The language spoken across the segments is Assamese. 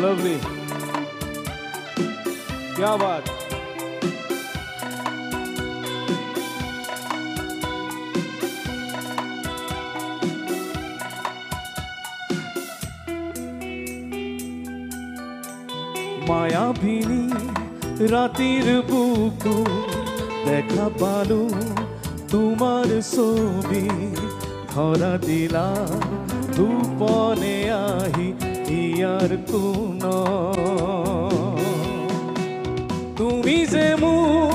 लवली, क्या बात। মায়াবিনী ৰাতেৰ বুকু দেখা পালো তোমাৰ ছবি ধৰা দিলা গোপনে আহি ইয়াৰ কোন তুমি যে মোৰ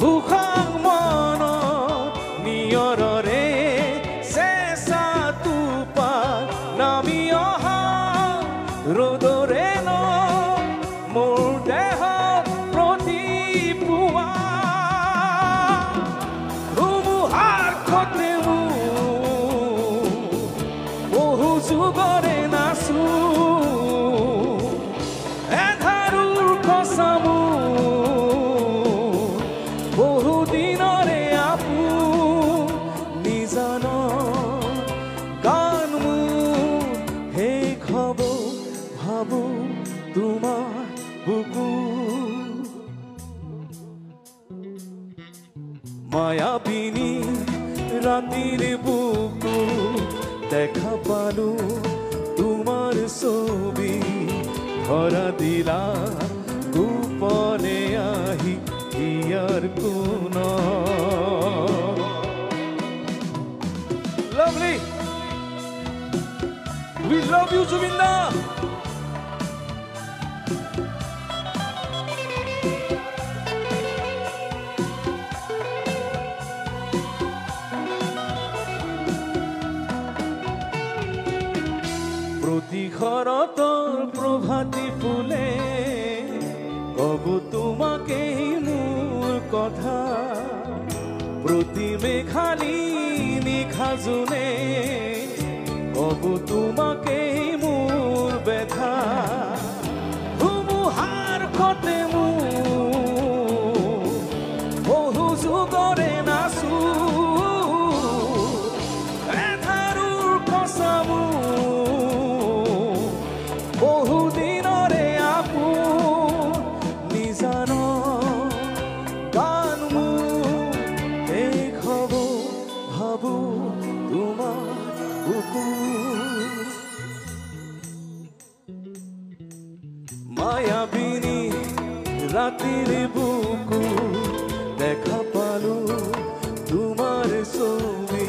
সুখাং মন নিয়ৰৰে চেঁচা টোপাল নামি অহা ৰ'দৰে ন মোৰ দেহত প্ৰতিপুৱা ধুমুহাৰ খতে বহু যুগৰে নাচো এধাৰুৰ কচামো বহু দিনৰে আপু নিজান গান মোৰ শেষ হ'ব ভাবো তোমাৰ বুকু মায়াবিনী রাতের বুকু দেখা পালো তোমার ছবি ধরা দিলা গোপনে আহি ইয়ার কোন Lovely, we love you Zubin Da. প্রতি খরতর প্রভাতী ফুলে কবু তোমাকে মূল কথা প্রতি মেঘালি নিশা জোনে কবু তোমাকে মূল ব্যথা ধুমুহাৰ খতে বহু যুগৰে নাচো এধাৰুৰ কচামো বহু দিনৰে আপু নিজান গান মোৰ শেষ হ'ব ভাবো তোমাৰ বুকু মায়াবিনী ৰাতেৰ বুকু দেখা পালো তোমাৰ ছবি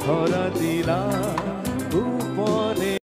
ধৰা দিলা